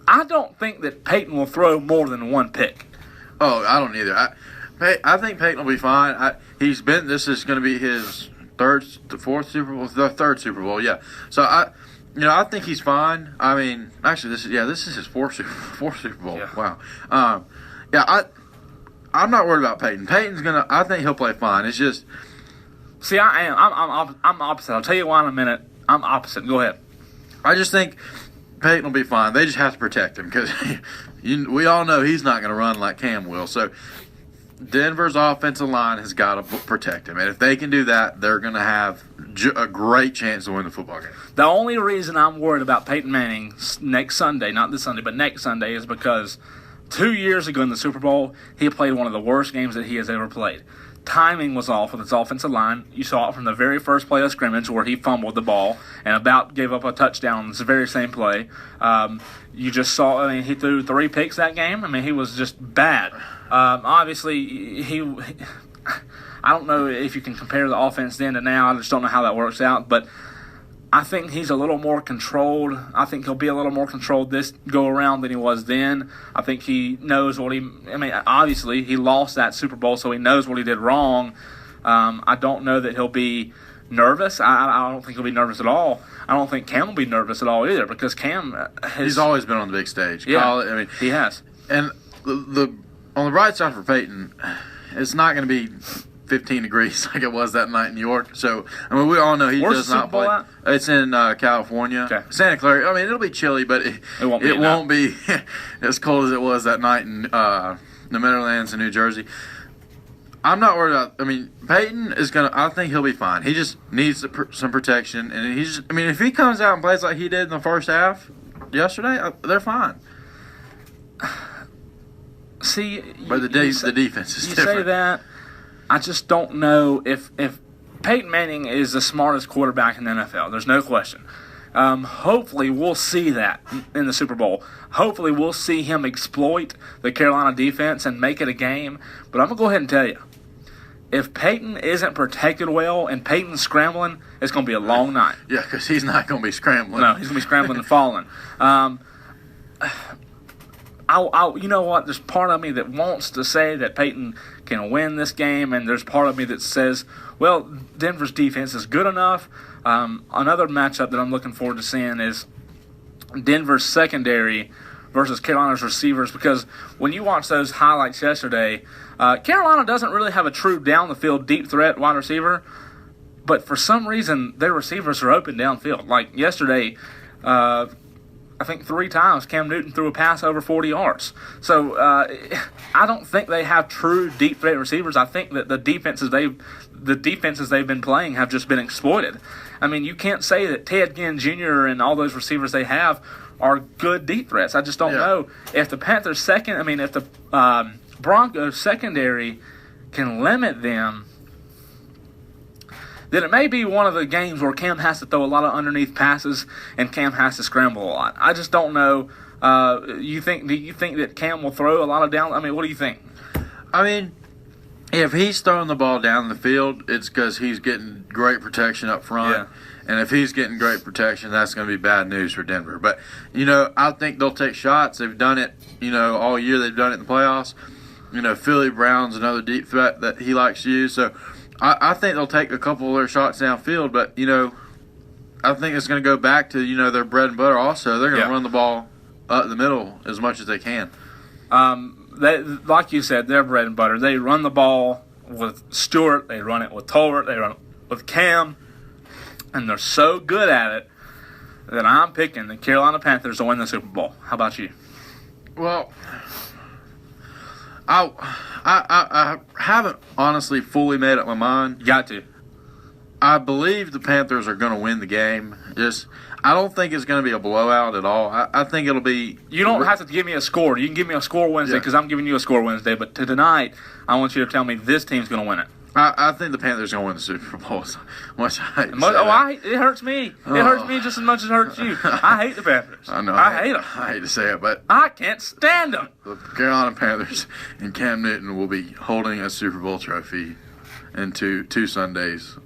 I don't think that Peyton will throw more than 1 pick. Oh, I don't either. I think Peyton will be fine. This is going to be his fourth Super Bowl, the third Super Bowl. Yeah. So I think he's fine. I mean, actually, this is his fourth Super Bowl. Yeah. Wow. I'm not worried about Peyton. I think he'll play fine. It's just. See, I am. I'm opposite. I'll tell you why in a minute. I'm opposite. Go ahead. I just think Peyton will be fine. They just have to protect him because we all know he's not going to run like Cam will. So Denver's offensive line has got to protect him. And if they can do that, they're going to have a great chance to win the football game. The only reason I'm worried about Peyton Manning next Sunday, not this Sunday, but next Sunday, is because 2 years ago in the Super Bowl, he played one of the worst games that he has ever played. Timing was off with his offensive line. You saw it from the very first play of scrimmage where he fumbled the ball and about gave up a touchdown. It's the very same play. You just saw, he threw 3 picks that game. He was just bad. Obviously, I don't know if you can compare the offense then to now. I just don't know how that works out. But I think he's a little more controlled. I think he'll be a little more controlled this go-around than he was then. I think he knows obviously he lost that Super Bowl, so he knows what he did wrong. I don't know that he'll be nervous. I don't think he'll be nervous at all. I don't think Cam will be nervous at all either because Cam he's always been on the big stage. Yeah, he has. And on the right side for Peyton, it's not going to be 15 degrees like it was that night in New York. So, we all know he does not play. At? It's in California. Okay. Santa Clara. It'll be chilly, but it won't be as cold as it was that night in the Meadowlands in New Jersey. I'm not worried about Peyton is going to – I think he'll be fine. He just needs some protection. And if he comes out and plays like he did in the first half yesterday, they're fine. See, but the defense is different. You say that. I just don't know if Peyton Manning is the smartest quarterback in the NFL. There's no question. Hopefully we'll see that in the Super Bowl. Hopefully we'll see him exploit the Carolina defense and make it a game. But I'm going to go ahead and tell you, if Peyton isn't protected well and Peyton's scrambling, it's going to be a long night. Yeah, because he's not going to be scrambling. No, he's going to be scrambling and falling. You know what? There's part of me that wants to say that Peyton can win this game, and there's part of me that says, well, Denver's defense is good enough. Another matchup that I'm looking forward to seeing is Denver's secondary versus Carolina's receivers, because when you watch those highlights yesterday, Carolina doesn't really have a true down-the-field deep threat wide receiver, but for some reason their receivers are open downfield. Like yesterday, I think 3 times Cam Newton threw a pass over 40 yards. So I don't think they have true deep threat receivers. I think that the defenses they've been playing have just been exploited. You can't say that Ted Ginn Jr. and all those receivers they have are good deep threats. I just don't know if the Panthers if the Broncos secondary can limit them, then it may be one of the games where Cam has to throw a lot of underneath passes and Cam has to scramble a lot. I just don't know. Do you think that Cam will throw a lot of down? What do you think? If he's throwing the ball down the field, it's because he's getting great protection up front. Yeah. And if he's getting great protection, that's going to be bad news for Denver. But, I think they'll take shots. They've done it, all year. They've done it in the playoffs. Philly Brown's another deep threat that he likes to use. So, I think they'll take a couple of their shots downfield, but, I think it's going to go back to, their bread and butter also. They're going to run the ball up the middle as much as they can. Like you said, their bread and butter. They run the ball with Stewart. They run it with Tolbert. They run it with Cam. And they're so good at it that I'm picking the Carolina Panthers to win the Super Bowl. How about you? Well, I haven't honestly fully made up my mind. You got to. I believe the Panthers are going to win the game. I don't think it's going to be a blowout at all. I think it'll be... You don't have to give me a score. You can give me a score Wednesday because I'm giving you a score Wednesday. But tonight, I want you to tell me this team's going to win it. I think the Panthers are going to win the Super Bowl. It hurts me. It hurts me just as much as it hurts you. I hate the Panthers. I know. I hate them. I hate to say it, but... I can't stand them. The Carolina Panthers and Cam Newton will be holding a Super Bowl trophy in two Sundays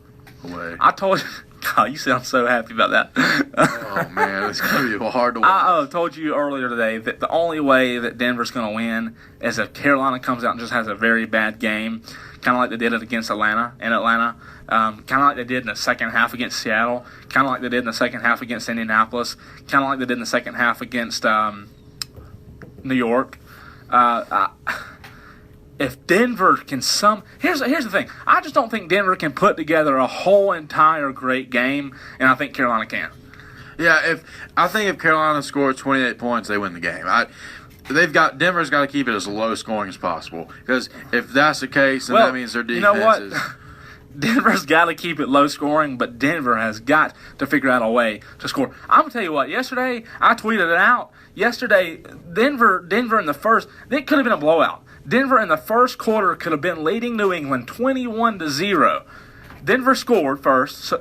away. I told you, God, you sound so happy about that. Oh, man, it's going to be hard to win. I told you earlier today that the only way that Denver's going to win is if Carolina comes out and just has a very bad game, kind of like they did it against Atlanta, kind of like they did in the second half against Seattle, kind of like they did in the second half against Indianapolis, kind of like they did in the second half against New York. If Denver can here's the thing. I just don't think Denver can put together a whole entire great game, and I think Carolina can. Yeah, I think if Carolina scores 28 points, they win the game. Denver's got to keep it as low scoring as possible, because if that's the case, then that means their defense you know what? is. Denver's got to keep it low scoring, but Denver has got to figure out a way to score. I'm going to tell you what, yesterday, I tweeted it out. Yesterday, Denver in the first, it could have been a blowout. Denver in the first quarter could have been leading New England 21-0. Denver scored first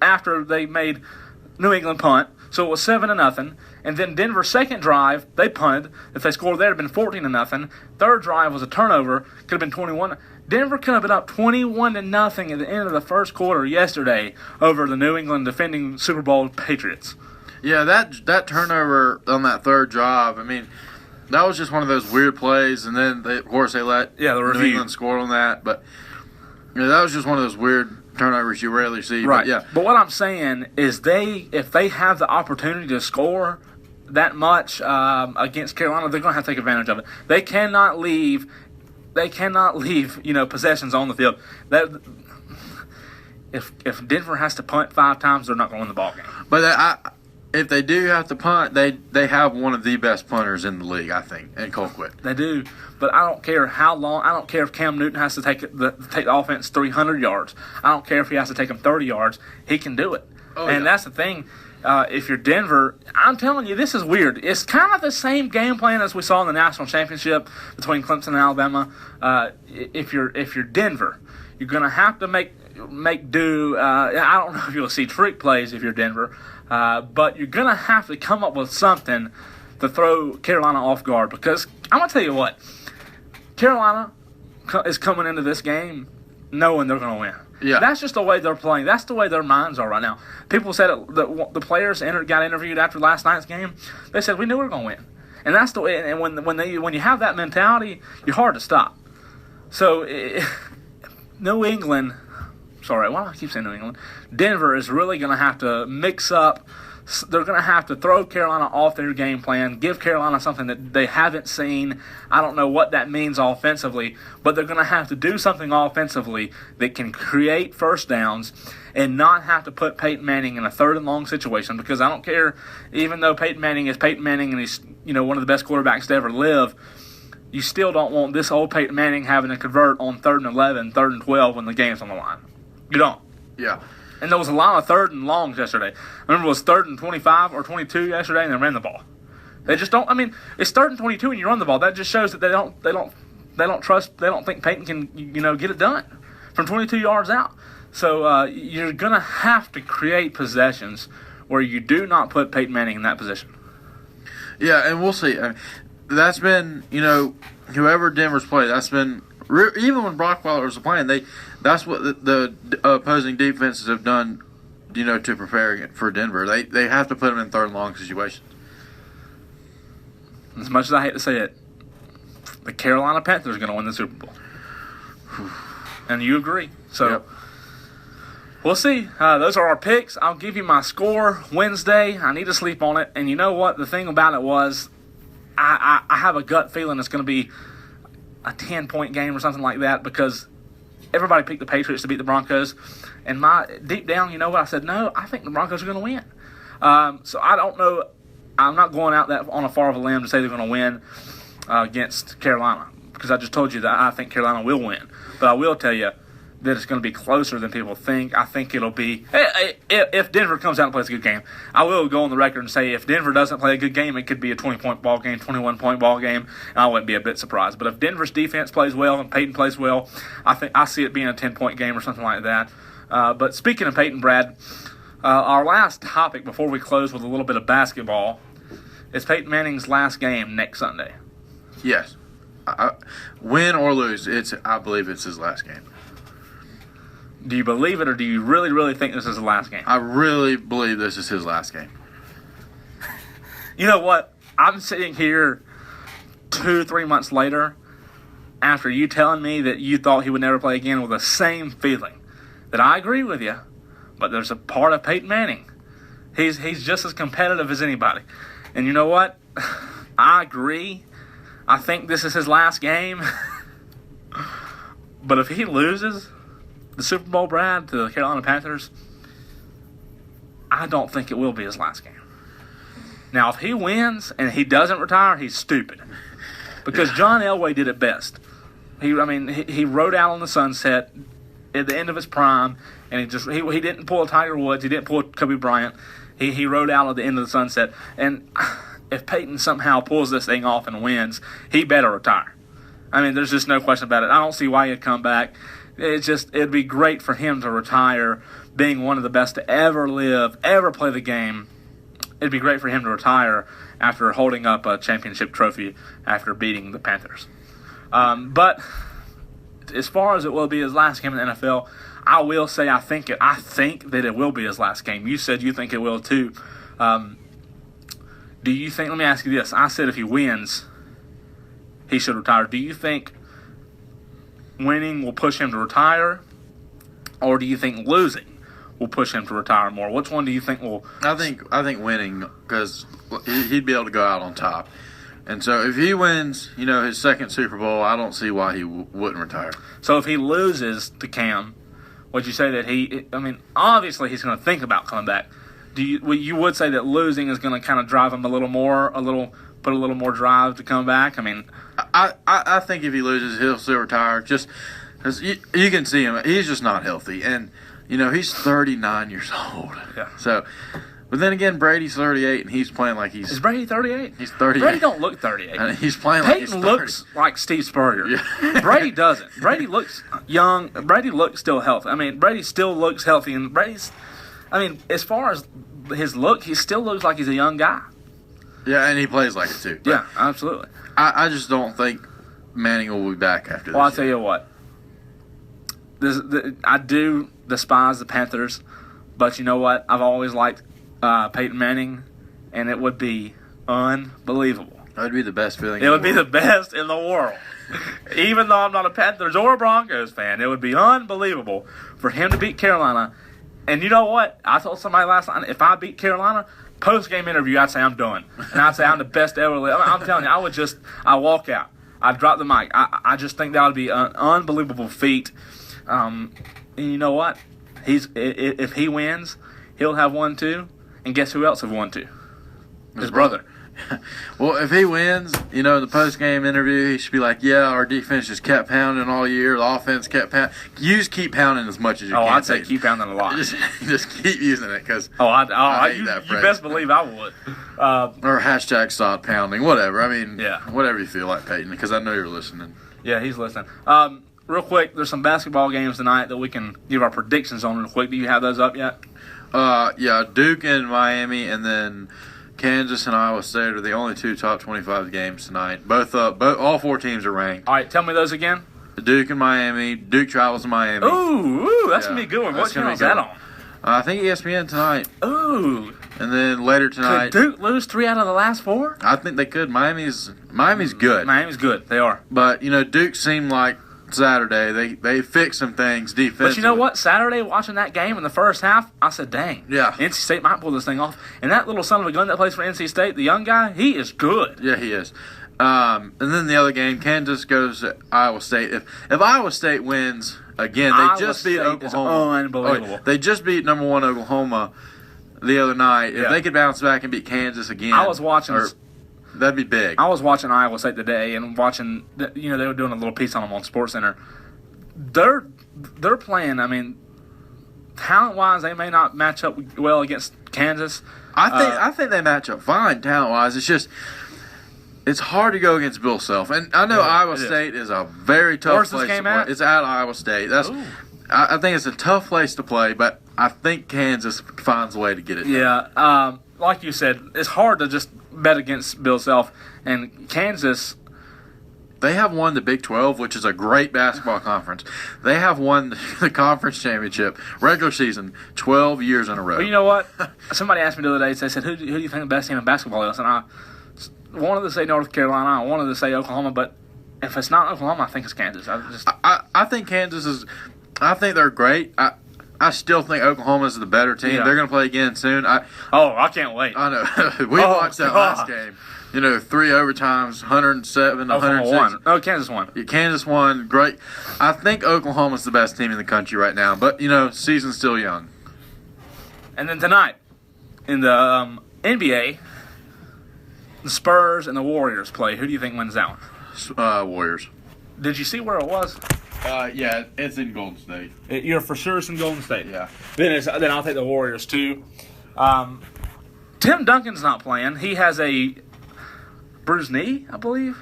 after they made New England punt, so it was 7-0. And then Denver's second drive, they punted. If they scored there, it would have been 14-0. Third drive was a turnover, could have been 21. Denver could have been up 21-0 at the end of the first quarter yesterday over the New England defending Super Bowl Patriots. Yeah, that turnover on that third drive, I mean, that was just one of those weird plays, and then of course they let New England score on that. But that was just one of those weird turnovers you rarely see. Right. But what I'm saying is if they have the opportunity to score that much against Carolina, they're going to have to take advantage of it. They cannot leave possessions on the field. If Denver has to punt 5 times, they're not going to win the ball game. But if they do have to punt, they have one of the best punters in the league, I think, in Colquitt. They do, but I don't care how long. I don't care if Cam Newton has to take the offense 300 yards. I don't care if he has to take them 30 yards. He can do it. That's the thing. If you're Denver, I'm telling you, this is weird. It's kind of the same game plan as we saw in the national championship between Clemson and Alabama. If you're Denver, you're going to have to make do. I don't know if you'll see trick plays if you're Denver. But you're going to have to come up with something to throw Carolina off guard, because I'm going to tell you what, Carolina is coming into this game knowing they're going to win. Yeah. That's just the way they're playing. That's the way their minds are right now. People said the players got interviewed after last night's game. They said, we knew we were going to win. And that's the way. And when you have that mentality, you're hard to stop. So New England. Sorry, why do I keep saying New England? Denver is really going to have to mix up. They're going to have to throw Carolina off their game plan, give Carolina something that they haven't seen. I don't know what that means offensively, but they're going to have to do something offensively that can create first downs and not have to put Peyton Manning in a 3rd and long situation, because I don't care, even though Peyton Manning is Peyton Manning and he's one of the best quarterbacks to ever live, you still don't want this old Peyton Manning having to convert on 3rd and 11, 3rd and 12 when the game's on the line. You don't. Yeah. And there was a lot of 3rd and longs yesterday. I remember it was 3rd and 25 or 22 yesterday, and they ran the ball. They just don't. I mean, it's 3rd and 22 and you run the ball. That just shows that they don't think Peyton can get it done from 22 yards out. So you're gonna have to create possessions where you do not put Peyton Manning in that position. Yeah, and we'll see. I mean, that's been whoever Denver's played. That's been. Even when Brockweiler was playing, that's what the opposing defenses have done, to prepare for Denver. They have to put them in 3rd and long situations. As much as I hate to say it, the Carolina Panthers are going to win the Super Bowl. And you agree. So yep. We'll see. Those are our picks. I'll give you my score Wednesday. I need to sleep on it. And you know what? The thing about it was I have a gut feeling it's going to be a 10-point game or something like that, because everybody picked the Patriots to beat the Broncos. And deep down, you know what? I said, no, I think the Broncos are going to win. So I don't know. I'm not going out that on a far of a limb to say they're going to win against Carolina, because I just told you that I think Carolina will win. But I will tell you that it's going to be closer than people think. I think it'll be if Denver comes out and plays a good game. I will go on the record and say if Denver doesn't play a good game, it could be a 20-point ball game, 21-point ball game, and I wouldn't be a bit surprised. But if Denver's defense plays well and Peyton plays well, I see it being a 10-point game or something like that. But speaking of Peyton, Brad, our last topic before we close with a little bit of basketball is Peyton Manning's last game next Sunday. Yes. Win or lose, I believe it's his last game. Do you believe it, or do you really, really think this is the last game? I really believe this is his last game. You know what? I'm sitting here 2-3 months later, after you telling me that you thought he would never play again, with the same feeling that I agree with you, but there's a part of Peyton Manning. He's just as competitive as anybody. And you know what? I agree. I think this is his last game. But if he loses the Super Bowl, Brad, to the Carolina Panthers, I don't think it will be his last game. Now, if he wins and he doesn't retire, he's stupid. Because John Elway did it best. He rode out on the sunset at the end of his prime, and he didn't pull a Tiger Woods, he didn't pull a Kobe Bryant. He rode out at the end of the sunset. And if Peyton somehow pulls this thing off and wins, he better retire. I mean, there's just no question about it. I don't see why he'd come back. It'd be great for him to retire, being one of the best to ever live, ever play the game. It'd be great for him to retire after holding up a championship trophy after beating the Panthers. But as far as it will be his last game in the NFL, I will say I think that it will be his last game. You said you think it will too. Do you think? Let me ask you this. I said if he wins, he should retire. Do you think winning will push him to retire, or do you think losing will push him to retire more? Which one do you think will? I think winning, because he'd be able to go out on top. And so if he wins, his second Super Bowl, I don't see why he wouldn't retire. So if he loses to Cam, would you say that obviously he's going to think about coming back. You would say that losing is going to kind of drive him put a little more drive to come back? I think if he loses, he'll still retire. Just because you can see him, he's just not healthy, and he's 39 years old. Yeah. So, but then again, Brady's 38, and he's playing like he's. Is Brady 38? He's 38. Brady don't look 38. And he's playing like he's 30. Peyton looks like Steve Spurrier. Yeah. Brady doesn't. Brady looks young. Brady looks still healthy. Brady still looks healthy, and as far as his look, he still looks like he's a young guy. Yeah, and he plays like it too. Yeah, absolutely. I just don't think Manning will be back after this. Well, I'll tell you what. I do despise the Panthers, but you know what? I've always liked Peyton Manning, and it would be unbelievable. That would be the best feeling. It would be the best in the world. Even though I'm not a Panthers or a Broncos fan, it would be unbelievable for him to beat Carolina. And you know what? I told somebody last night, if I beat Carolina, post-game interview, I'd say I'm done. And I'd say I'm the best ever lived. I'm telling you, I'd walk out. I'd drop the mic. I just think that would be an unbelievable feat. And you know what? If he wins, he'll have won too. And guess who else have won too? His brother. Well, if he wins, the post-game interview, he should be like, yeah, our defense just kept pounding all year. The offense kept pounding. You just keep pounding as much as you can. Oh, I'd say keep pounding a lot. Just keep using it, because I hate that phrase. You best believe I would. Or hashtag stop pounding, whatever. Yeah. Whatever you feel like, Peyton, because I know you're listening. Yeah, he's listening. Real quick, there's some basketball games tonight that we can give our predictions on real quick. Do you have those up yet? Yeah, Duke and Miami, and then Kansas and Iowa State are the only two top 25 games tonight. All four teams are ranked. All right, tell me those again. Duke and Miami. Duke travels to Miami. Ooh, that's going to be a good one. What channel is that on? I think ESPN tonight. Ooh. And then later tonight. Could Duke lose 3 out of the last 4? I think they could. Miami's good. Miami's good. They are. But, Duke seemed like Saturday they fixed some things defensively. But you know what? Saturday, watching that game in the first half, I said, dang. Yeah. NC State might pull this thing off. And that little son of a gun that plays for NC State, the young guy, he is good. Yeah, he is. And then the other game, Kansas goes to Iowa State. If Iowa State wins again, they just beat Oklahoma. Unbelievable. They just beat number 1 Oklahoma the other night. If they could bounce back and beat Kansas again, I was watching. That'd be big. I was watching Iowa State today and watching. They were doing a little piece on them on SportsCenter. They're playing. Talent-wise, they may not match up well against Kansas. I think they match up fine talent-wise. It's just. It's hard to go against Bill Self, and I know Iowa State is a very tough place to play. It's at Iowa State. I think it's a tough place to play, but I think Kansas finds a way to get it done. Yeah, like you said, it's hard to just bet against Bill Self, and Kansas They have won the Big 12, which is a great basketball conference. They have won the conference championship, regular season, 12 years in a row. Well, you know what? Somebody asked me the other day, they said, who do you think the best team in basketball is? And I wanted to say North Carolina. I wanted to say Oklahoma, but if it's not Oklahoma, I think it's Kansas. I think Kansas is – I think they're great. I still think Oklahoma is the better team. Yeah. They're going to play again soon. I can't wait. I know. We watched that last game. 3 overtimes, 107, 106. Oh, Kansas won. Kansas won. Great. I think Oklahoma's the best team in the country right now, but, season's still young. And then tonight, in the NBA, the Spurs and the Warriors play. Who do you think wins that one? Warriors. Did you see where it was? Yeah, it's in Golden State. You're for sure it's in Golden State? Yeah. Then I'll take the Warriors, too. Tim Duncan's not playing. He has a bruised knee, I believe.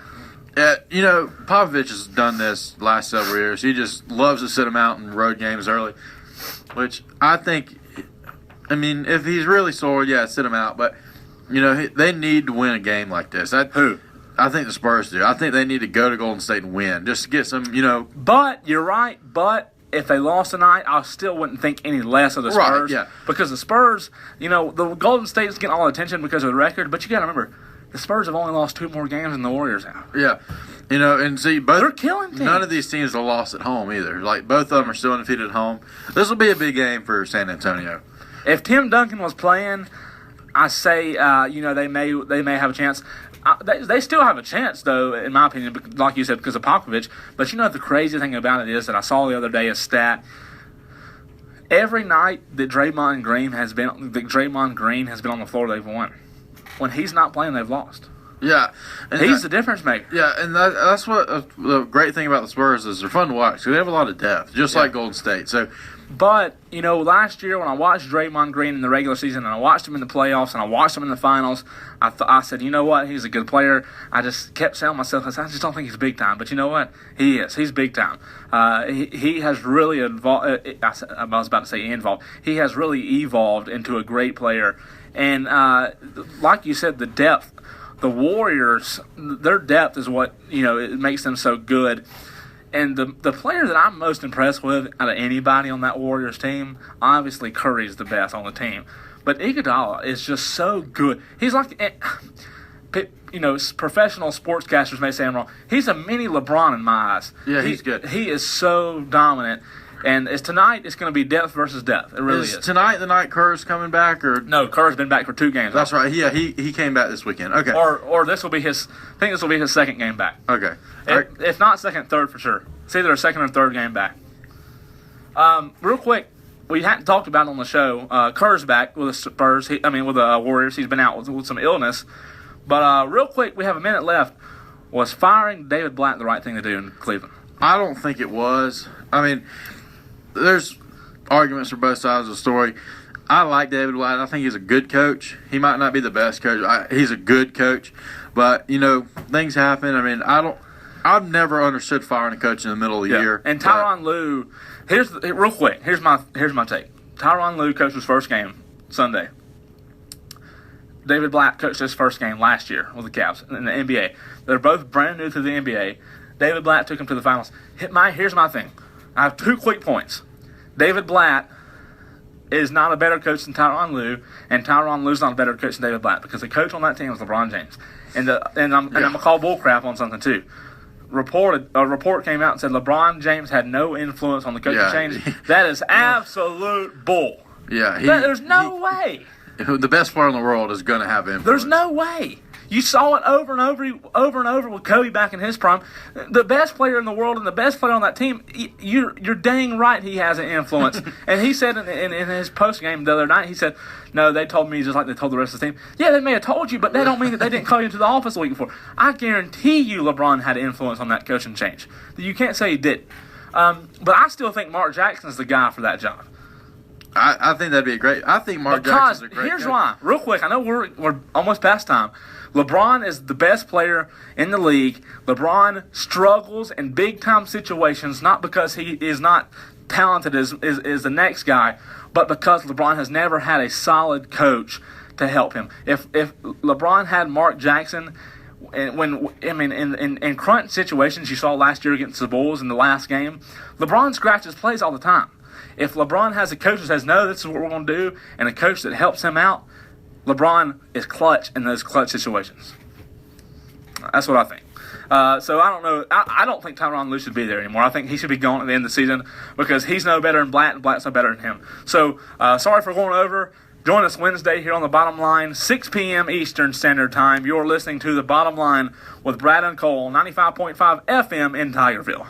Popovich has done this last several years. He just loves to sit him out in road games early, which I think, if he's really sore, sit him out. But, they need to win a game like this. Who? I think the Spurs do. I think they need to go to Golden State and win, just to get some, But, you're right, if they lost tonight, I still wouldn't think any less of the Spurs. Right, yeah. Because the Spurs, the Golden State is getting all the attention because of the record, but you got to remember, the Spurs have only lost 2 more games than the Warriors have. Yeah. And see, both they're killing teams. None of these teams are lost at home either. Like, both of them are still undefeated at home. This will be a big game for San Antonio. If Tim Duncan was playing, I say, they may have a chance. They still have a chance, though, in my opinion, like you said, because of Popovich. But the crazy thing about it is that I saw the other day a stat. Every night that Draymond Green has been on the floor, they've won. When he's not playing, they've lost. Yeah. He's the difference maker. Yeah, and that's what the great thing about the Spurs is they're fun to watch. They have a lot of depth, just like Golden State. But, last year when I watched Draymond Green in the regular season and I watched him in the playoffs and I watched him in the finals, I said, you know what, he's a good player. I just kept telling myself, I just don't think he's big time. But you know what? He is. He's big time. He has really evolved. I was about to say involved. He has really evolved into a great player. And like you said, the depth. The Warriors, their depth is what, it makes them so good. And the player that I'm most impressed with out of anybody on that Warriors team, obviously Curry's the best on the team. But Iguodala is just so good. He's like, professional sportscasters may say I'm wrong. He's a mini LeBron in my eyes. Yeah, he's good. He is so dominant. And tonight, it's going to be depth versus depth. It really is. Tonight the night Kerr's coming back? Or no, Kerr's been back for 2 games. That's right. Yeah, he came back this weekend. Okay. Or this will be his – I think this will be his second game back. Okay. If not second, third for sure. It's either a second or third game back. Real quick, we hadn't talked about it on the show. Kerr's back with the Spurs. With the Warriors. He's been out with some illness. But real quick, we have a minute left. Was firing David Blatt the right thing to do in Cleveland? I don't think it was. There's arguments for both sides of the story. I like David Blatt. I think he's a good coach. He might not be the best coach. He's a good coach. But, things happen. I've never understood firing a coach in the middle of the year. And Tyronn Lue, real quick, here's my take. Tyronn Lue coached his first game Sunday. David Blatt coached his first game last year with the Cavs in the NBA. They're both brand new to the NBA. David Blatt took him to the finals. Here's my thing. I have 2 quick points. David Blatt is not a better coach than Tyronn Lue, and Tyronn Lue's not a better coach than David Blatt because the coach on that team was LeBron James. And I'm going to call bullcrap on something too. A report came out and said LeBron James had no influence on the coaching change. That is absolute bull. Yeah, there's no way. The best player in the world is going to have influence. There's no way. You saw it over and over with Kobe back in his prime. The best player in the world and the best player on that team, you're dang right he has an influence. And he said in his post-game the other night, he said, no, they told me just like they told the rest of the team. Yeah, they may have told you, but that don't mean that they didn't call you into the office the week before. I guarantee you LeBron had influence on that coaching change. You can't say he didn't. But I still think Mark Jackson's the guy for that job. I think that'd be great. I think Mark Jackson's a great here's coach. Why. Real quick, I know we're almost past time. LeBron is the best player in the league. LeBron struggles in big-time situations, not because he is not talented as the next guy, but because LeBron has never had a solid coach to help him. If LeBron had Mark Jackson, in crunch situations you saw last year against the Bulls in the last game, LeBron scratches plays all the time. If LeBron has a coach that says, no, this is what we're going to do, and a coach that helps him out, LeBron is clutch in those clutch situations. That's what I think. So I don't know. I don't think Tyronn Lue should be there anymore. I think he should be gone at the end of the season because he's no better than Blatt, and Blatt's no better than him. So sorry for going over. Join us Wednesday here on The Bottom Line, 6 p.m. Eastern Standard Time. You're listening to The Bottom Line with Brad and Cole, 95.5 FM in Tigerville.